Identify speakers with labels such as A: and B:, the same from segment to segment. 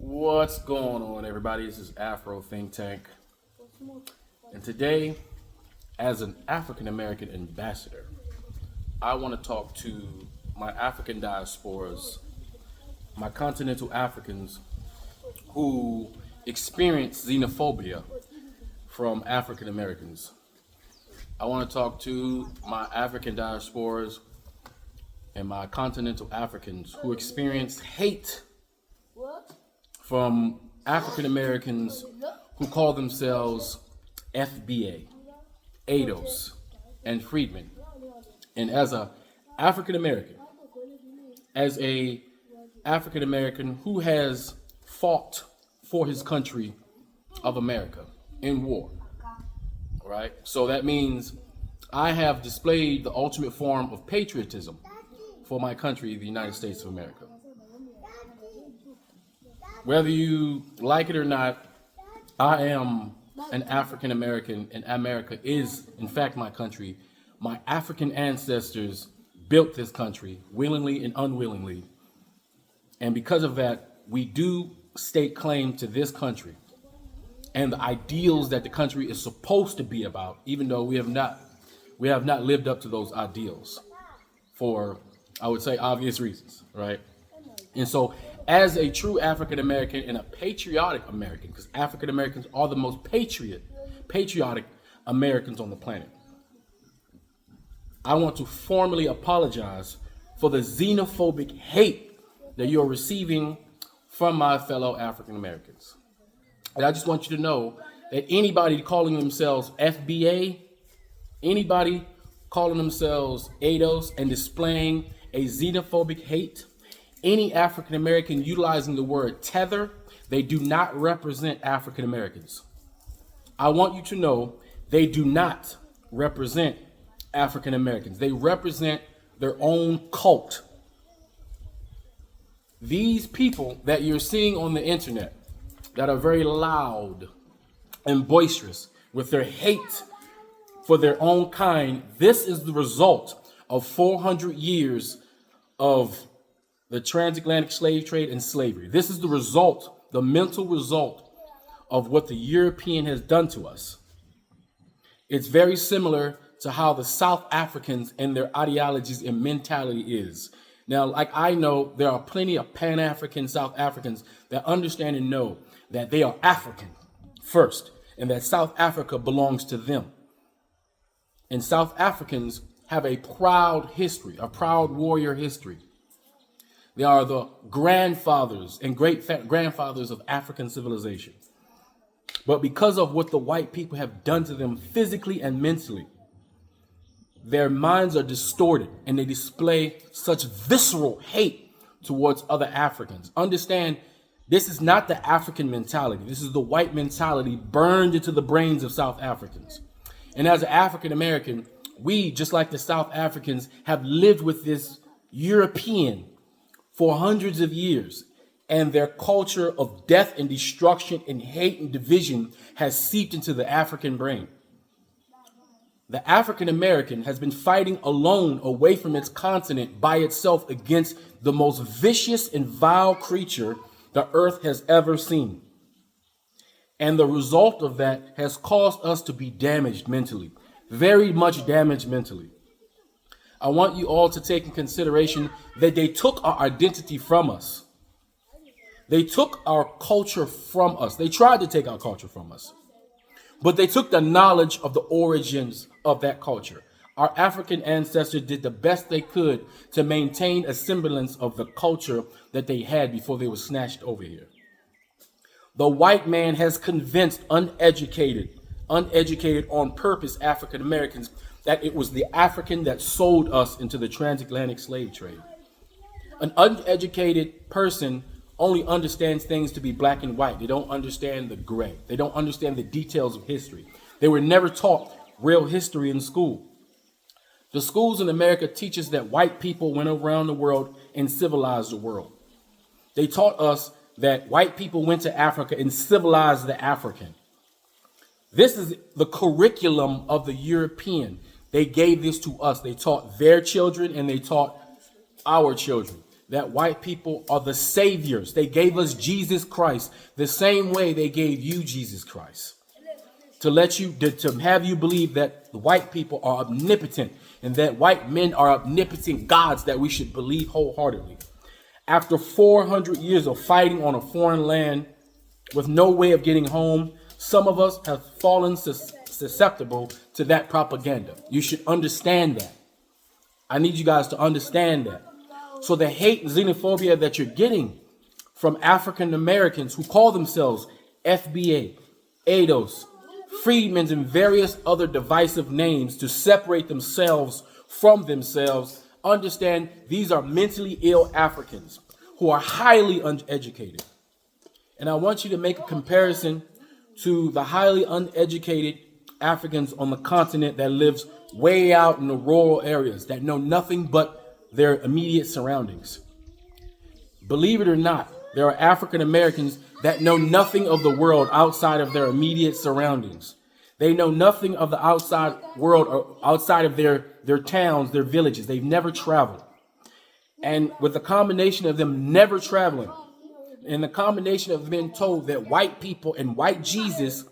A: What's going on, everybody? This is Afro Think Tank. And today, as an African American ambassador, I want to talk to my African diasporas, my continental Africans who experience xenophobia from African Americans. I want to talk to my African diasporas and my continental Africans who experience hate from African Americans who call themselves FBA, ADOS, and freedmen. And as a African American, who has fought for his country of America in war, right? So that means I have displayed the ultimate form of patriotism for my country, the United States of America. Whether you like it or not, I am an African American, and America is, in fact, my country. My African ancestors built this country willingly and unwillingly. And because of that, we do stake claim to this country and the ideals that the country is supposed to be about, even though we have not lived up to those ideals for, I would say, obvious reasons, right? And so as a true African American and a patriotic American, because African Americans are the most patriotic Americans on the planet, I want to formally apologize for the xenophobic hate that you're receiving from my fellow African Americans. And I just want you to know that anybody calling themselves FBA, anybody calling themselves ADOS and displaying a xenophobic hate, any African American utilizing the word tether, they do not represent African Americans. I want you to know they do not represent African Americans. They represent their own cult. These people that you're seeing on the internet that are very loud and boisterous with their hate for their own kind, this is the result of 400 years of the transatlantic slave trade and slavery. This is the result, the mental result of what the European has done to us. It's very similar to how the South Africans and their ideologies and mentality is. Now, like I know, there are plenty of Pan-African South Africans that understand and know that they are African first and that South Africa belongs to them. And South Africans have a proud history, a proud warrior history. They are the grandfathers and great-grandfathers of African civilization. But because of what the white people have done to them physically and mentally, their minds are distorted and they display such visceral hate towards other Africans. Understand, this is not the African mentality. This is the white mentality burned into the brains of South Africans. And as an African American, we, just like the South Africans, have lived with this European for hundreds of years, and their culture of death and destruction and hate and division has seeped into the African brain. The African American has been fighting alone away from its continent by itself against the most vicious and vile creature the earth has ever seen. And the result of that has caused us to be damaged mentally, very much damaged mentally. I want you all to take in consideration that they took our identity from us. They took our culture from us. They tried to take our culture from us. But they took the knowledge of the origins of that culture. Our African ancestors did the best they could to maintain a semblance of the culture that they had before they were snatched over here. The white man has convinced uneducated on purpose African Americans that it was the African that sold us into the transatlantic slave trade. An uneducated person only understands things to be black and white. They don't understand the gray. They don't understand the details of history. They were never taught real history in school. The schools in America teach us that white people went around the world and civilized the world. They taught us that white people went to Africa and civilized the African. This is the curriculum of the European. They gave this to us. They taught their children and they taught our children. that white people are the saviors. They gave us Jesus Christ the same way they gave you Jesus Christ. To have you believe that the white people are omnipotent and that white men are omnipotent gods that we should believe wholeheartedly. After 400 years of fighting on a foreign land with no way of getting home, some of us have fallen susceptible to that propaganda. You should understand that. I need you guys to understand that. So the hate and xenophobia that you're getting from African Americans who call themselves FBA, ADOS, freedmen, and various other divisive names to separate themselves from themselves, understand these are mentally ill Africans who are highly uneducated. And I want you to make a comparison to the highly uneducated Africans on the continent that lives way out in the rural areas that know nothing but their immediate surroundings. Believe it or not, there are African Americans that know nothing of the world outside of their immediate surroundings. They know nothing of the outside world or outside of their towns, their villages. They've never traveled. And with the combination of them never traveling and the combination of being told that white people and white Jesus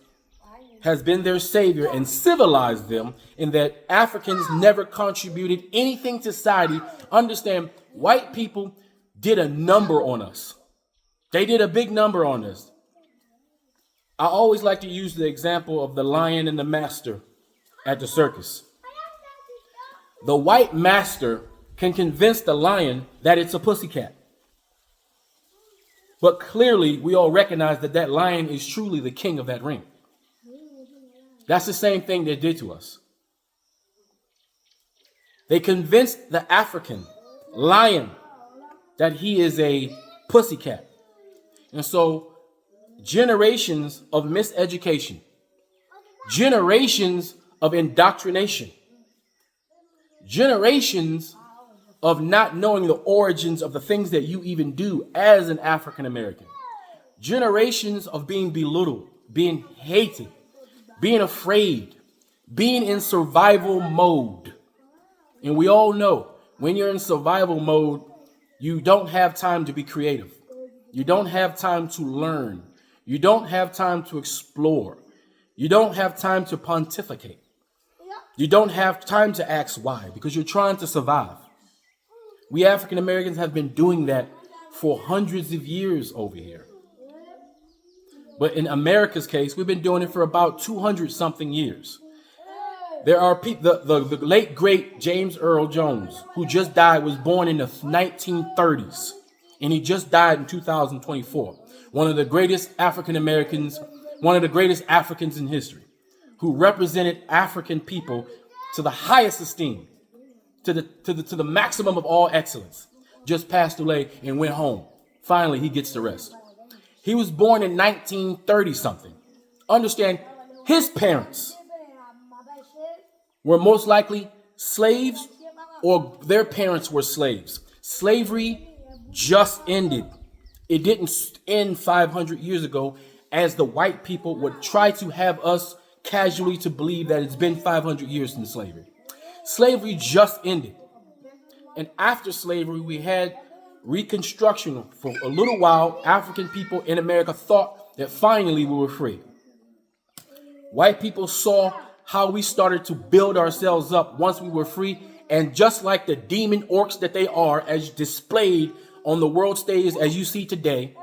A: has been their savior and civilized them, and that Africans never contributed anything to society, understand white people did a number on us. They did a big number on us. I always like to use the example of the lion and the master at the circus. The white master can convince the lion that it's a pussycat. But clearly, we all recognize that that lion is truly the king of that ring. That's the same thing they did to us. They convinced the African lion that he is a pussycat. And so generations of miseducation, generations of indoctrination, generations of not knowing the origins of the things that you even do as an African American, generations of being belittled, being hated, being afraid, being in survival mode. And we all know when you're in survival mode, you don't have time to be creative. You don't have time to learn. You don't have time to explore. You don't have time to pontificate. You don't have time to ask why, because you're trying to survive. We African Americans have been doing that for hundreds of years over here. But in America's case, we've been doing it for about 200 something years. There are people, the late great James Earl Jones, who just died, was born in the 1930s, and he just died in 2024. One of the greatest African Americans, one of the greatest Africans in history, who represented African people to the highest esteem, to the maximum of all excellence, just passed away and went home. Finally, he gets the rest. He was born in 1930 something. Understand, his parents were most likely slaves, or their parents were slaves. Slavery just ended. It didn't end 500 years ago, as the white people would try to have us casually to believe that it's been 500 years since slavery. Slavery just ended. And after slavery, we had Reconstruction. For a little while, African people in America thought that finally we were free. White people saw how we started to build ourselves up once we were free. And just like the demon orcs that they are, as displayed on the world stage as you see today,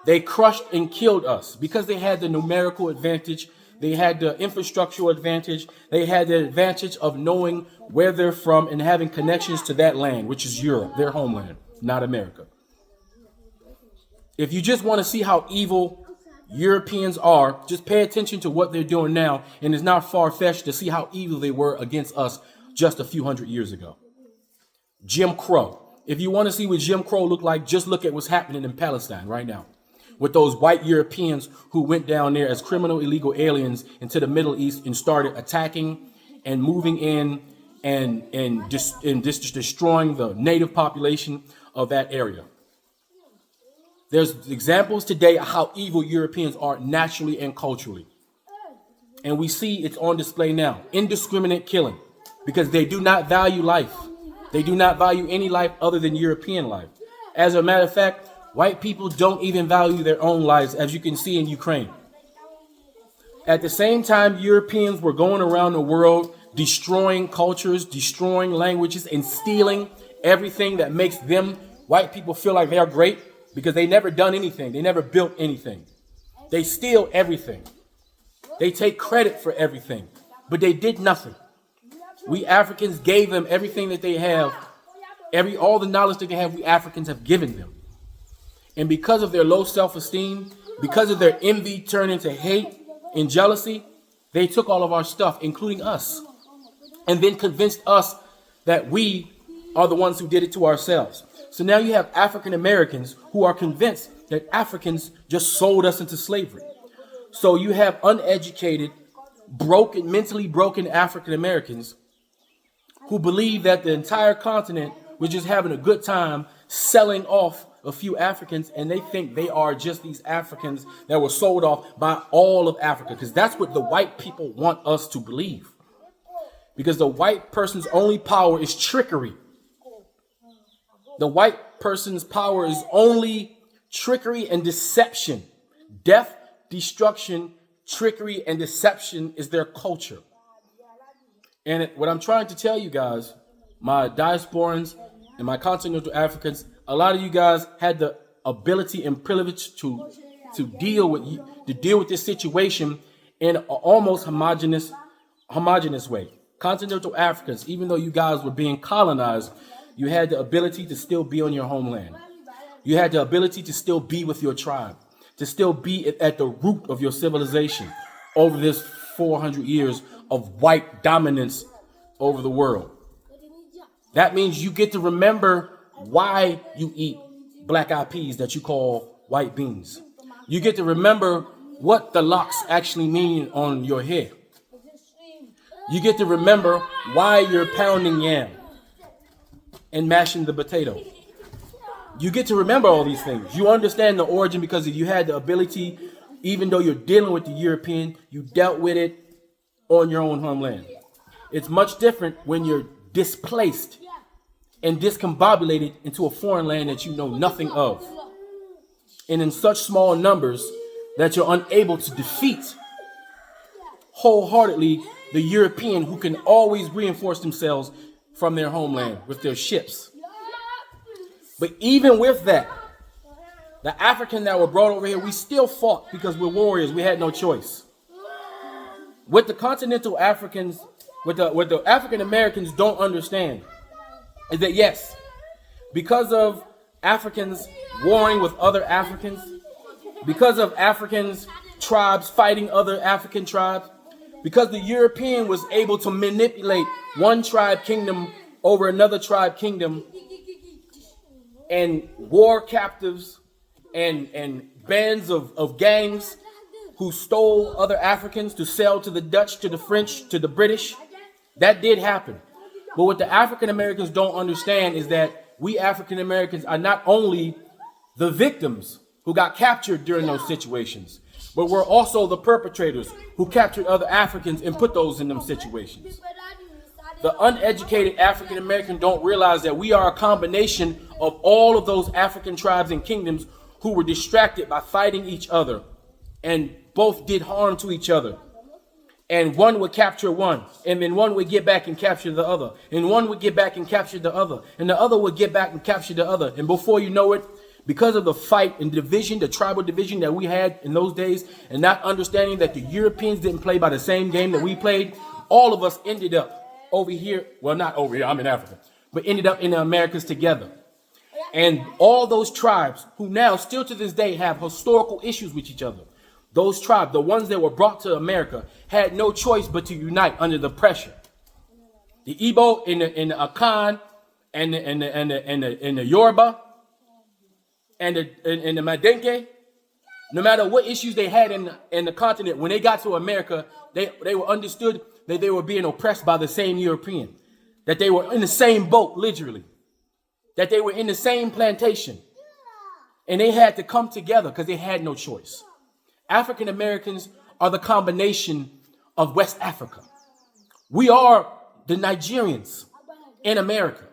A: they crushed and killed us because they had the numerical advantage. They had the infrastructural advantage. They had the advantage of knowing where they're from and having connections to that land, which is Europe, their homeland, not America. If you just want to see how evil Europeans are, just pay attention to what they're doing now. And it's not far-fetched to see how evil they were against us just a few hundred years ago. Jim Crow. If you want to see what Jim Crow looked like, just look at what's happening in Palestine right now, with those white Europeans who went down there as criminal illegal aliens into the Middle East and started attacking and moving in and destroying the native population of that area. There's examples today of how evil Europeans are naturally and culturally. And we see it's on display now. Indiscriminate killing, because they do not value life. They do not value any life other than European life. As a matter of fact, white people don't even value their own lives, as you can see in Ukraine. At the same time, Europeans were going around the world destroying cultures, destroying languages, and stealing everything that makes them, white people, feel like they are great because they never done anything. They never built anything. They steal everything. They take credit for everything, but they did nothing. We Africans gave them everything that they have. All the knowledge that they have, we Africans have given them. And because of their low self-esteem, because of their envy turned into hate and jealousy, they took all of our stuff, including us, and then convinced us that we are the ones who did it to ourselves. So now you have African Americans who are convinced that Africans just sold us into slavery. So you have uneducated, broken, mentally broken African Americans who believe that the entire continent was just having a good time selling off a few Africans, and they think they are just these Africans that were sold off by all of Africa, because that's what the white people want us to believe. Because the white person's only power is trickery. The white person's power is only trickery and deception. Death, destruction, trickery, and deception is their culture. And what I'm trying to tell you guys, my diasporans and my continental Africans, a lot of you guys had the ability and privilege to deal with this situation in an almost homogenous way. Continental Africans, even though you guys were being colonized, you had the ability to still be on your homeland. You had the ability to still be with your tribe, to still be at the root of your civilization over this 400 years of white dominance over the world. That means you get to remember why you eat black-eyed peas that you call white beans. You get to remember what the locks actually mean on your head. You get to remember why you're pounding yam and mashing the potato. You get to remember all these things. You understand the origin because you had the ability, even though you're dealing with the European, you dealt with it on your own homeland. It's much different when you're displaced and discombobulated into a foreign land that you know nothing of, and in such small numbers that you're unable to defeat wholeheartedly the European, who can always reinforce themselves from their homeland with their ships. But even with that, the African that were brought over here, we still fought because we're warriors. We had no choice. What the continental Africans, what the African Americans don't understand is that, yes, because of Africans warring with other Africans, because of Africans tribes fighting other African tribes, because the European was able to manipulate one tribe kingdom over another tribe kingdom, and war captives and bands of gangs who stole other Africans to sell to the Dutch, to the French, to the British, that did happen. But what the African Americans don't understand is that we African Americans are not only the victims who got captured during those situations, but we're also the perpetrators who captured other Africans and put those in them situations. The uneducated African American don't realize that we are a combination of all of those African tribes and kingdoms who were distracted by fighting each other and both did harm to each other. And one would capture one, and then one would get back and capture the other, and one would get back and capture the other, and the other would get back and capture the other. And before you know it, because of the fight and division, the tribal division that we had in those days, and not understanding that the Europeans didn't play by the same game that we played, all of us ended up over here. Well, not over here, I'm in Africa, but ended up in the Americas together. And all those tribes who now still to this day have historical issues with each other, those tribes, the ones that were brought to America, had no choice but to unite under the pressure. The Igbo and the Akan and the Yoruba and the Madenke, no matter what issues they had in the continent, when they got to America, they were understood that they were being oppressed by the same European, that they were in the same boat, literally, that they were in the same plantation, and they had to come together because they had no choice. African Americans are the combination of West Africa. We are the Nigerians in America.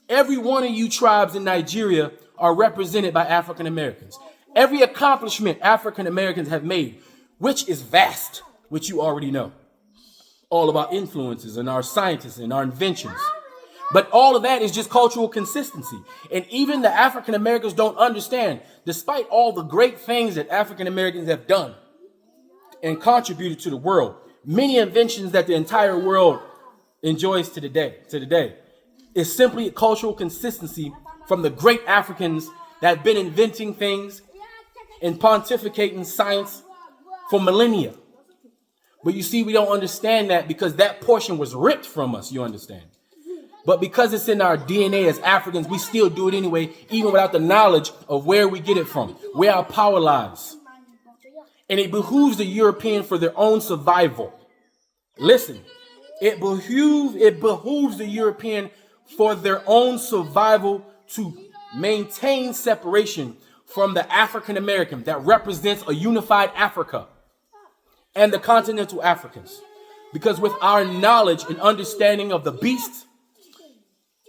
A: Every one of you tribes in Nigeria are represented by African Americans. Every accomplishment African Americans have made, which is vast, which you already know. All of our influences and our scientists and our inventions. But all of that is just cultural consistency. And even the African Americans don't understand, despite all the great things that African Americans have done and contributed to the world, many inventions that the entire world enjoys to today is simply a cultural consistency from the great Africans that have been inventing things and pontificating science for millennia. But you see, we don't understand that because that portion was ripped from us, you understand. But because it's in our DNA as Africans, we still do it anyway, even without the knowledge of where we get it from, where our power lies. And it behooves the European for their own survival. Listen, it behooves the European for their own survival to maintain separation from the African American that represents a unified Africa and the continental Africans. Because with our knowledge and understanding of the beast,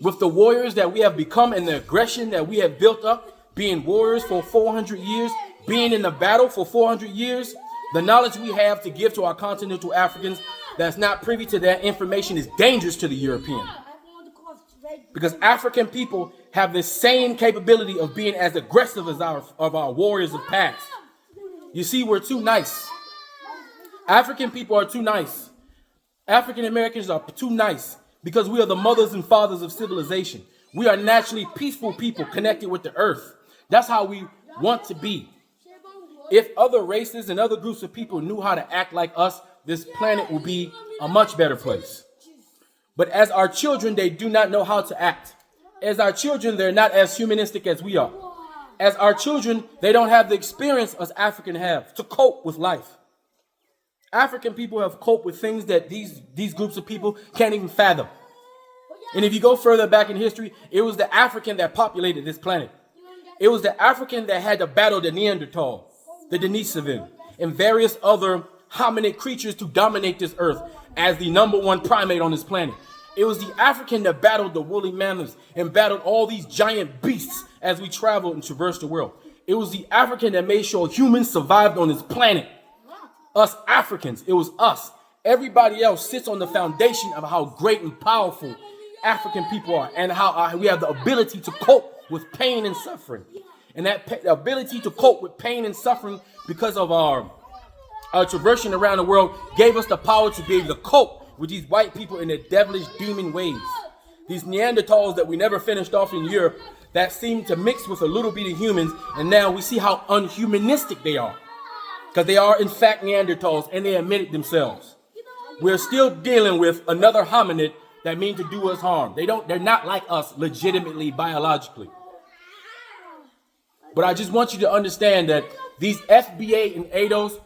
A: with the warriors that we have become and the aggression that we have built up, being warriors for 400 years, being in the battle for 400 years, the knowledge we have to give to our continental Africans that's not privy to that information is dangerous to the European. Because African people have the same capability of being as aggressive as our warriors of past. You see, we're too nice. African people are too nice. African Americans are too nice because we are the mothers and fathers of civilization. We are naturally peaceful people connected with the earth. That's how we want to be. If other races and other groups of people knew how to act like us, this planet would be a much better place. But as our children, they do not know how to act. As our children, they're not as humanistic as we are. As our children, they don't have the experience us Africans have to cope with life. African people have coped with things that these groups of people can't even fathom. And if you go further back in history, it was the African that populated this planet. It was the African that had to battle the Neanderthal, the Denisovan, and various other hominid creatures to dominate this earth as the #1 primate on this planet. It was the African that battled the woolly mammoths and battled all these giant beasts as we traveled and traversed the world. It was the African that made sure humans survived on this planet. Us Africans, it was us. Everybody else sits on the foundation of how great and powerful African people are and how we have the ability to cope with pain and suffering. And that ability to cope with pain and suffering because of our traversing around the world gave us the power to be able to cope with these white people in their devilish demon ways. These Neanderthals that we never finished off in Europe that seem to mix with a little bit of humans, and now we see how unhumanistic they are. Because they are, in fact, Neanderthals, and they admit it themselves. We're still dealing with another hominid that mean to do us harm. They're not like us legitimately, biologically. But I just want you to understand that these FBA and ADOS,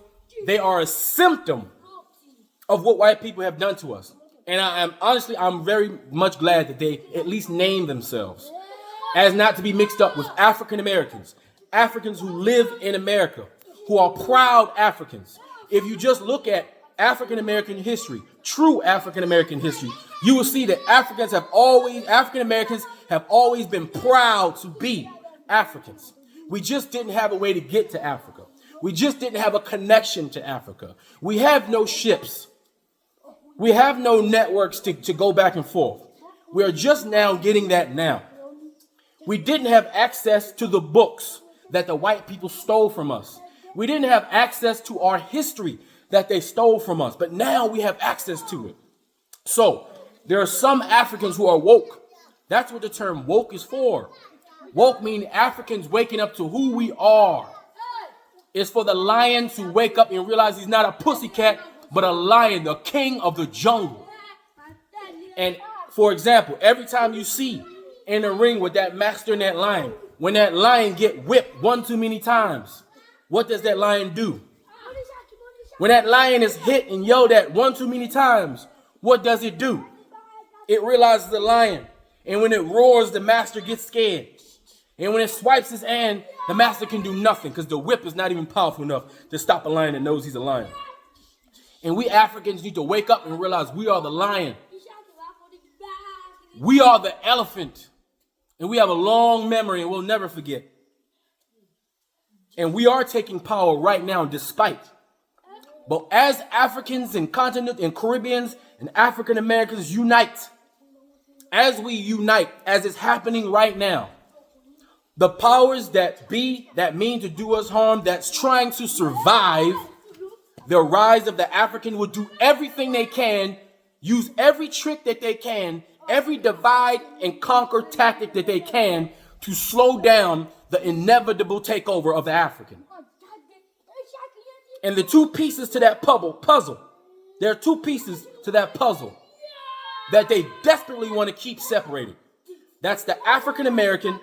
A: they are a symptom of what white people have done to us. And I'm very much glad that they at least name themselves as not to be mixed up with African Americans, Africans who live in America, who are proud Africans. If you just look at African American history, true African American history, you will see that African Americans have always been proud to be Africans. We just didn't have a way to get to Africa. We just didn't have a connection to Africa. We have no ships. We have no networks to go back and forth. We are just now getting that now. We didn't have access to the books that the white people stole from us. We didn't have access to our history that they stole from us, but now we have access to it. So there are some Africans who are woke. That's what the term woke is for. Woke means Africans waking up to who we are. It's for the lion to wake up and realize he's not a pussycat, but a lion, the king of the jungle. And for example, every time you see in a ring with that master and that lion, when that lion get whipped one too many times, what does that lion do? When that lion is hit and yelled at one too many times, what does it do? It realizes the lion. And when it roars, the master gets scared. And when it swipes his hand, the master can do nothing because the whip is not even powerful enough to stop a lion that knows he's a lion. And we Africans need to wake up and realize we are the lion. We are the elephant. And we have a long memory and we'll never forget. And we are taking power right now despite. But as Africans and continent and Caribbeans and African Americans unite, as we unite, as it's happening right now, the powers that be, that mean to do us harm, that's trying to survive the rise of the African, will do everything they can, use every trick that they can, every divide and conquer tactic that they can to slow down the inevitable takeover of the African. And the two pieces to that puzzle, there are two pieces to that puzzle that they desperately want to keep separated. That's the African American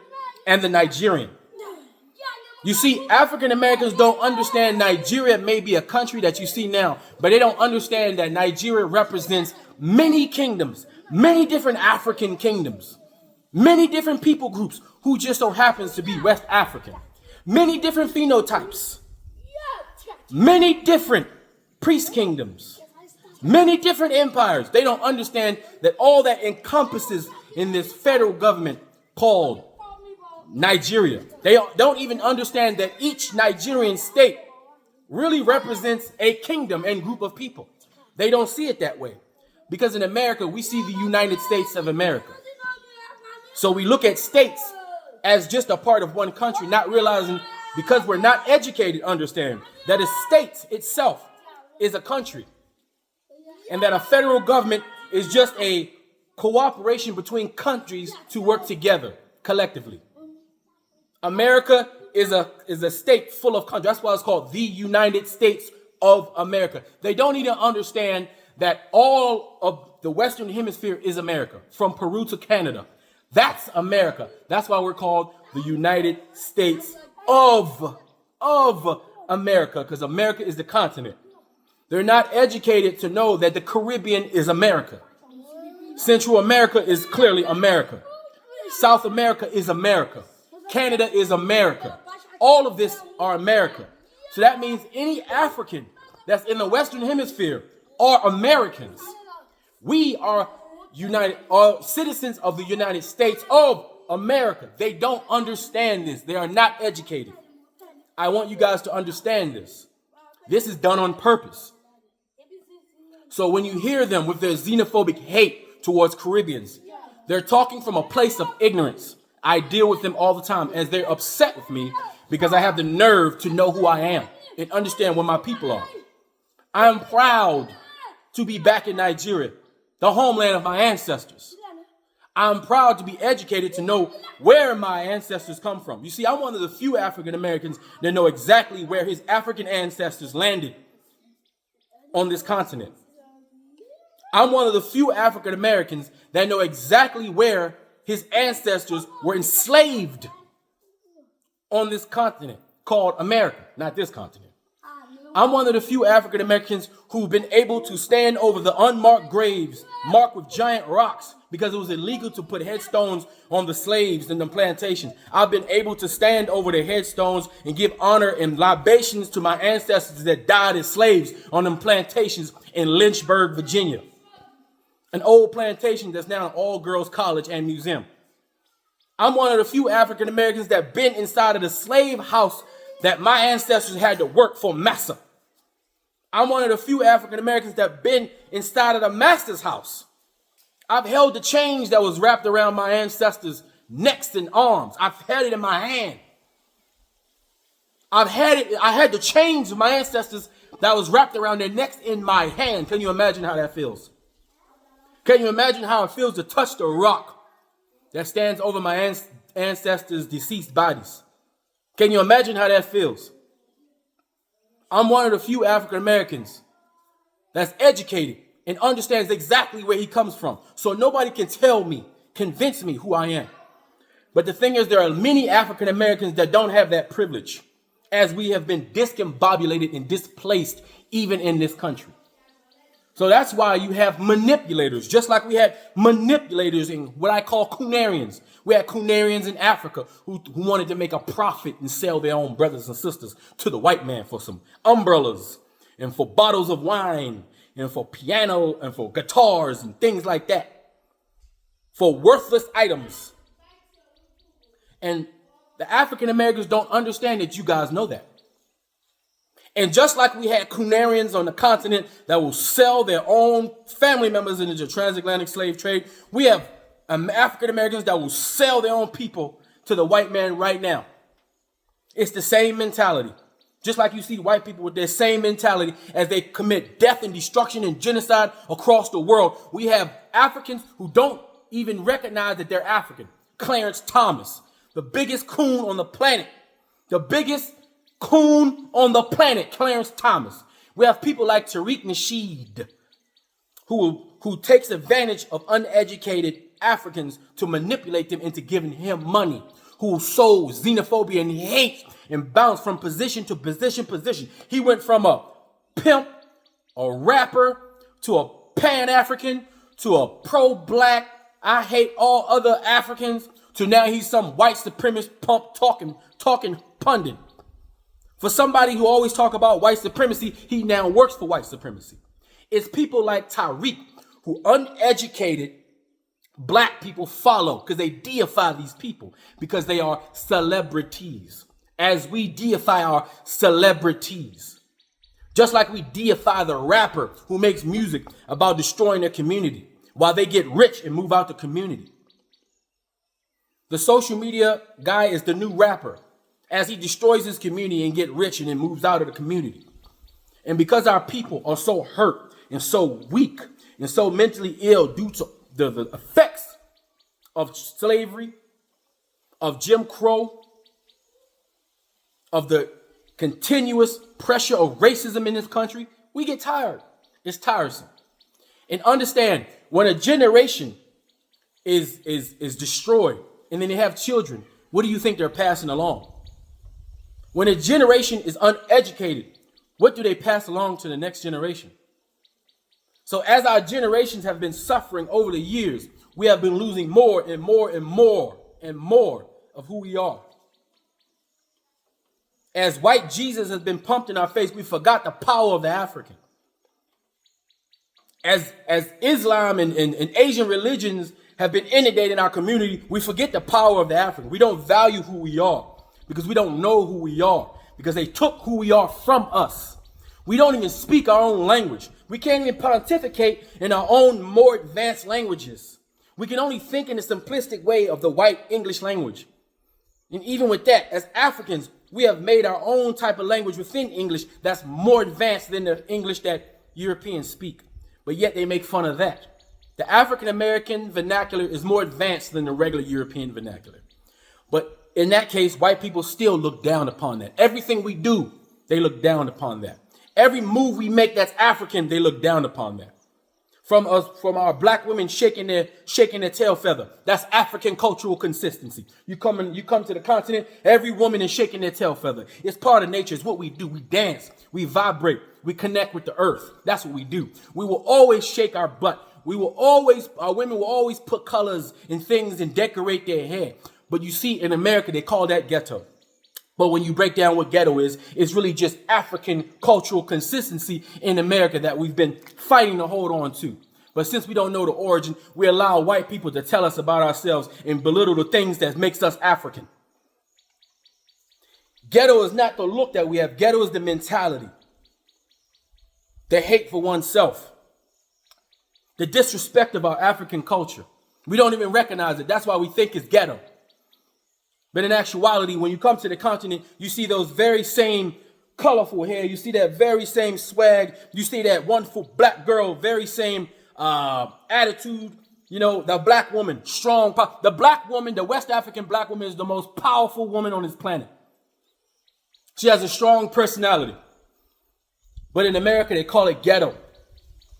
A: and the Nigerian. You see, African Americans don't understand Nigeria may be a country that you see now, but they don't understand that Nigeria represents many kingdoms, many different African kingdoms, many different people groups who just so happens to be West African, many different phenotypes, many different priest kingdoms, many different empires. They don't understand that all that encompasses in this federal government called Nigeria. They don't even understand that each Nigerian state really represents a kingdom and group of people. They don't see it that way. Because in America, we see the United States of America. So we look at states as just a part of one country, not realizing, because we're not educated, understand that a state itself is a country. And that a federal government is just a cooperation between countries to work together collectively. America is a state full of countries. That's why it's called the United States of America. They don't even understand that all of the Western Hemisphere is America, from Peru to Canada. That's America. That's why we're called the United States of America, because America is the continent. They're not educated to know that the Caribbean is America. Central America is clearly America. South America is America. Canada is America. All of this are America. So that means any African that's in the Western Hemisphere are Americans. We are citizens of the United States of America. They don't understand this. They are not educated. I want you guys to understand this. This is done on purpose. So when you hear them with their xenophobic hate towards Caribbeans, they're talking from a place of ignorance. I deal with them all the time as they're upset with me because I have the nerve to know who I am and understand where my people are. I'm proud to be back in Nigeria, the homeland of my ancestors. I'm proud to be educated to know where my ancestors come from. You see, I'm one of the few African Americans that know exactly where his African ancestors landed on this continent. I'm one of the few African Americans that know exactly where his ancestors were enslaved on this continent called America, not this continent. I'm one of the few African Americans who've been able to stand over the unmarked graves marked with giant rocks because it was illegal to put headstones on the slaves in the plantations. I've been able to stand over the headstones and give honor and libations to my ancestors that died as slaves on them plantations in Lynchburg, Virginia. An old plantation that's now an all-girls college and museum. I'm one of the few African Americans that been inside of the slave house that my ancestors had to work for massa. I'm one of the few African Americans that been inside of the master's house. I've held the chains that was wrapped around my ancestors' necks and arms. I've had it in my hand. I had the chains of my ancestors that was wrapped around their necks in my hand. Can you imagine how that feels? Can you imagine how it feels to touch the rock that stands over my ancestors' deceased bodies? Can you imagine how that feels? I'm one of the few African Americans that's educated and understands exactly where he comes from. So nobody can convince me who I am. But the thing is, there are many African Americans that don't have that privilege, as we have been discombobulated and displaced even in this country. So that's why you have manipulators, just like we had manipulators in what I call Cunarians. We had Cunarians in Africa who wanted to make a profit and sell their own brothers and sisters to the white man for some umbrellas and for bottles of wine and for piano and for guitars and things like that. For worthless items. And the African Americans don't understand that you guys know that. And just like we had Cunarians on the continent that will sell their own family members into the transatlantic slave trade, we have African Americans that will sell their own people to the white man right now. It's the same mentality. Just like you see white people with their same mentality as they commit death and destruction and genocide across the world. We have Africans who don't even recognize that they're African. Clarence Thomas, the biggest coon on the planet. The biggest coon on the planet, Clarence Thomas. We have people like Tariq Nasheed, who takes advantage of uneducated Africans to manipulate them into giving him money, who sows xenophobia and hate and bounced from position to position. He went from a pimp, a rapper, to a Pan-African, to a pro-black, I hate all other Africans, to now he's some white supremacist pump talking pundit. For somebody who always talk about white supremacy, he now works for white supremacy. It's people like Tariq who uneducated black people follow because they deify these people because they are celebrities. As we deify our celebrities. Just like we deify the rapper who makes music about destroying their community while they get rich and move out the community. The social media guy is the new rapper as he destroys his community and get rich and then moves out of the community. And because our people are so hurt and so weak and so mentally ill due to the effects of slavery, of Jim Crow, of the continuous pressure of racism in this country, we get tired. It's tiresome. And understand, when a generation is destroyed and then they have children, what do you think they're passing along? When a generation is uneducated, what do they pass along to the next generation? So as our generations have been suffering over the years, we have been losing more and more and more and more of who we are. As white Jesus has been pumped in our face, we forgot the power of the African. As Islam and Asian religions have been inundated in our community, we forget the power of the African. We don't value who we are because we don't know who we are, because they took who we are from us. We don't even speak our own language. We can't even pontificate in our own more advanced languages. We can only think in the simplistic way of the white English language. And even with that, as Africans, we have made our own type of language within English that's more advanced than the English that Europeans speak. But yet they make fun of that. The African American vernacular is more advanced than the regular European vernacular. But in that case, white people still look down upon that. Everything we do, they look down upon that. Every move we make that's African, they look down upon that. From our black women shaking their tail feather. That's African cultural consistency. You come to the continent, every woman is shaking their tail feather. It's part of nature. It's what we do. We dance, we vibrate, we connect with the earth. That's what we do. We will always shake our butt. Our women will always put colors in things and decorate their hair. But you see, in America, they call that ghetto. But when you break down what ghetto is, it's really just African cultural consistency in America that we've been fighting to hold on to. But since we don't know the origin, we allow white people to tell us about ourselves and belittle the things that makes us African. Ghetto is not the look that we have. Ghetto is the mentality. The hate for oneself. The disrespect of our African culture. We don't even recognize it. That's why we think it's ghetto. But in actuality, when you come to the continent, you see those very same colorful hair. You see that very same swag. You see that wonderful black girl, very same attitude. You know, the black woman, strong. The black woman, the West African black woman is the most powerful woman on this planet. She has a strong personality. But in America, they call it ghetto.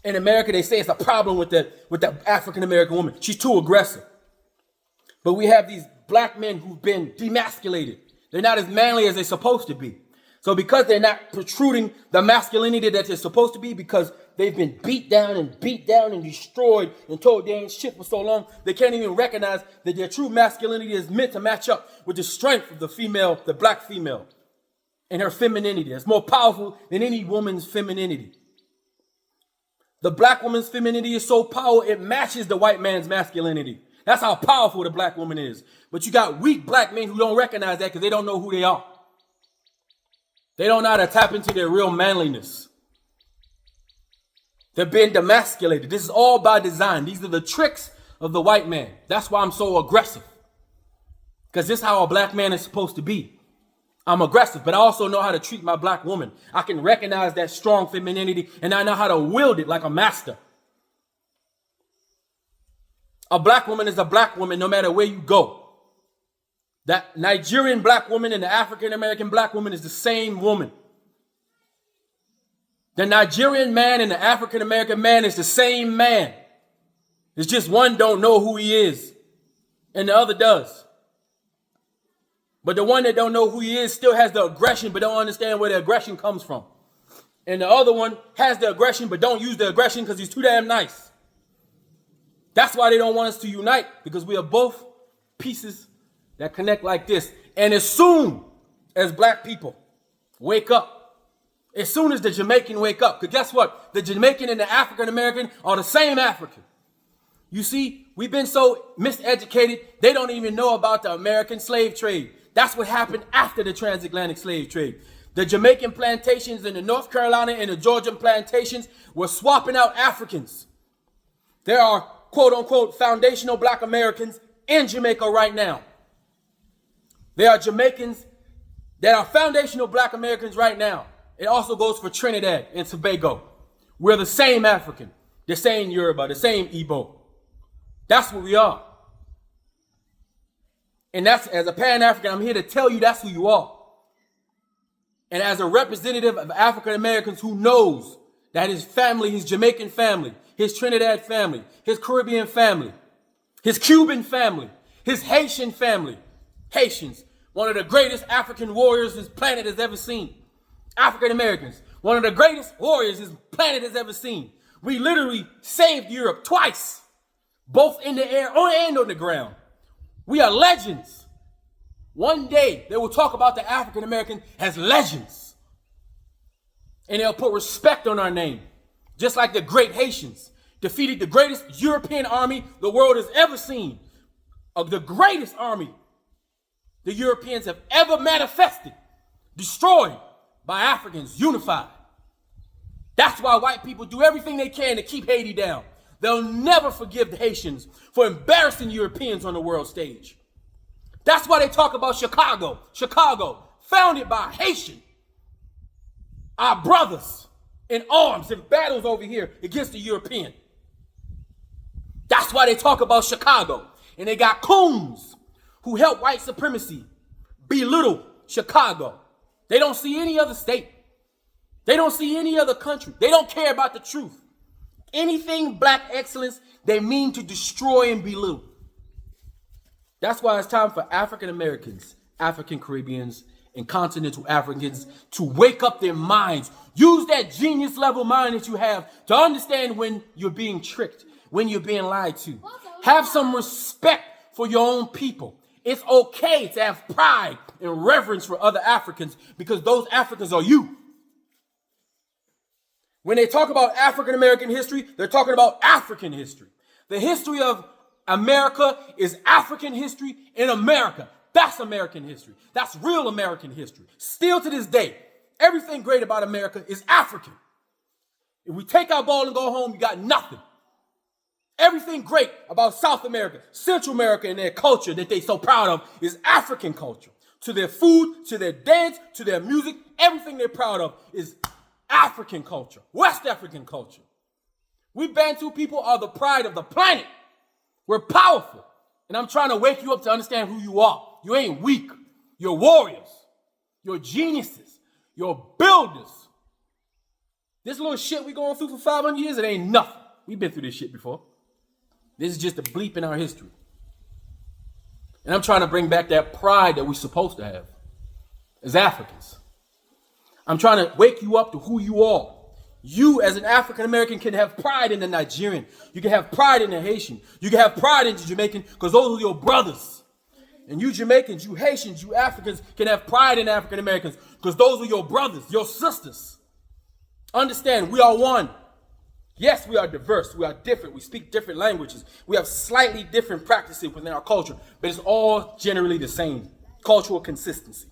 A: In America, they say it's a problem with the African American woman. She's too aggressive. But we have these black men who've been demasculated. They're not as manly as they're supposed to be. So because they're not protruding the masculinity that they're supposed to be, because they've been beat down and destroyed and told they ain't shit for so long, they can't even recognize that their true masculinity is meant to match up with the strength of the female, the black female, and her femininity. It's more powerful than any woman's femininity. The black woman's femininity is so powerful, it matches the white man's masculinity. That's how powerful the black woman is. But you got weak black men who don't recognize that because they don't know who they are. They don't know how to tap into their real manliness. They're being demasculated. This is all by design. These are the tricks of the white man. That's why I'm so aggressive. Because this is how a black man is supposed to be. I'm aggressive, but I also know how to treat my black woman. I can recognize that strong femininity, and I know how to wield it like a master. A black woman is a black woman no matter where you go. That Nigerian black woman and the African-American black woman is the same woman. The Nigerian man and the African-American man is the same man. It's just one don't know who he is and the other does. But the one that don't know who he is still has the aggression but don't understand where the aggression comes from. And the other one has the aggression but don't use the aggression because he's too damn nice. That's why they don't want us to unite, because we are both pieces that connect like this. And as soon as black people wake up, as soon as the Jamaican wake up, because guess what? The Jamaican and the African American are the same African. You see, we've been so miseducated, they don't even know about the American slave trade. That's what happened after the transatlantic slave trade. The Jamaican plantations and the North Carolina and the Georgian plantations were swapping out Africans. There are quote unquote foundational black Americans in Jamaica right now. There are Jamaicans that are foundational black Americans right now. It also goes for Trinidad and Tobago. We're the same African, the same Yoruba, the same Igbo. That's what we are. And that's, as a Pan-African, I'm here to tell you that's who you are. And as a representative of African Americans who knows that his family, his Jamaican family, his Trinidad family, his Caribbean family, his Cuban family, his Haitian family, Haitians, one of the greatest African warriors this planet has ever seen. African Americans, one of the greatest warriors this planet has ever seen. We literally saved Europe twice, both in the air and on the ground. We are legends. One day they will talk about the African American as legends. And they'll put respect on our name. Just like the great Haitians defeated the greatest European army the world has ever seen. Of the greatest army the Europeans have ever manifested. Destroyed by Africans, unified. That's why white people do everything they can to keep Haiti down. They'll never forgive the Haitians for embarrassing Europeans on the world stage. That's why they talk about Chicago. Chicago, founded by Haitian. Our brothers in arms and battles over here against the European. That's why they talk about Chicago. And they got coons who help white supremacy belittle Chicago. They don't see any other state. They don't see any other country. They don't care about the truth. Anything black excellence, they mean to destroy and belittle. That's why it's time for African Americans, African Caribbeans, and continental Africans to wake up their minds. Use that genius level mind that you have to understand when you're being tricked, when you're being lied to. Have some respect for your own people. It's okay to have pride and reverence for other Africans because those Africans are you. When they talk about African American history, they're talking about African history. The history of America is African history in America. That's American history. That's real American history. Still to this day, everything great about America is African. If we take our ball and go home, you got nothing. Everything great about South America, Central America, and their culture that they're so proud of is African culture. To their food, to their dance, to their music, everything they're proud of is African culture, West African culture. We Bantu people are the pride of the planet. We're powerful. And I'm trying to wake you up to understand who you are. You ain't weak. You're warriors. You're geniuses. You're builders. This little shit we going through for 500 years, it ain't nothing. We've been through this shit before. This is just a bleep in our history. And I'm trying to bring back that pride that we're supposed to have as Africans. I'm trying to wake you up to who you are. You as an African American can have pride in the Nigerian. You can have pride in the Haitian. You can have pride in the Jamaican because those are your brothers. And you Jamaicans, you Haitians, you Africans can have pride in African Americans because those are your brothers, your sisters. Understand, we are one. Yes, we are diverse. We are different. We speak different languages. We have slightly different practices within our culture, but it's all generally the same. Cultural consistency.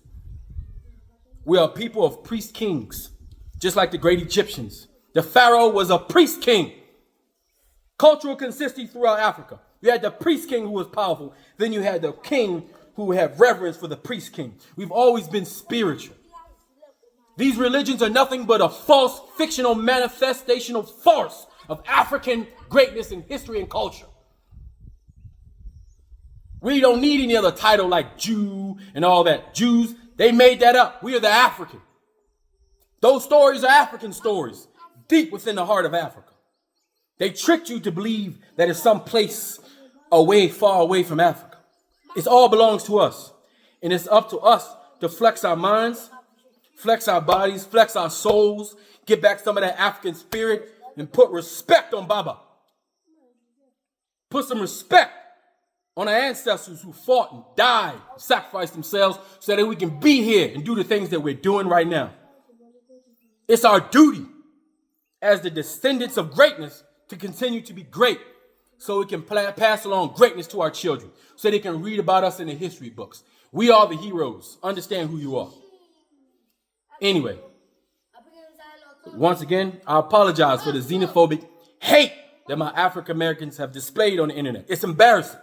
A: We are people of priest kings, just like the great Egyptians. The Pharaoh was a priest king. Cultural consistency throughout Africa. You had the priest king who was powerful. Then you had the king who had reverence for the priest king. We've always been spiritual. These religions are nothing but a false, fictional manifestational farce of African greatness in history and culture. We don't need any other title like Jew and all that. Jews, they made that up. We are the African. Those stories are African stories, deep within the heart of Africa. They tricked you to believe that it's some place away, far away from Africa. It all belongs to us. And it's up to us to flex our minds, flex our bodies, flex our souls, get back some of that African spirit, and put respect on Baba. Put some respect on our ancestors who fought and died, sacrificed themselves so that we can be here and do the things that we're doing right now. It's our duty as the descendants of greatness to continue to be great so we can pass along greatness to our children, so they can read about us in the history books. We are the heroes. Understand who you are. Anyway, once again, I apologize for the xenophobic hate that my African Americans have displayed on the internet. It's embarrassing.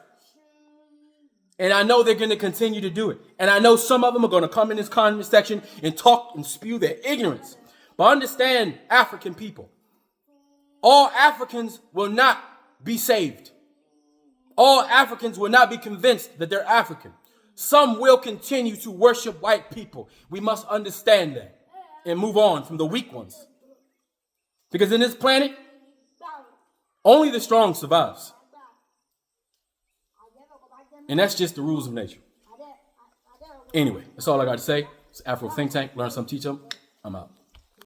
A: And I know they're going to continue to do it. And I know some of them are going to come in this comment section and talk and spew their ignorance. But understand, African people, all Africans will not be saved. All Africans will not be convinced that they're African. Some will continue to worship white people. We must understand that and move on from the weak ones. Because in this planet, only the strong survives. And that's just the rules of nature. Anyway, that's all I got to say. It's Afro Think Tank. Learn some, teach them. I'm out.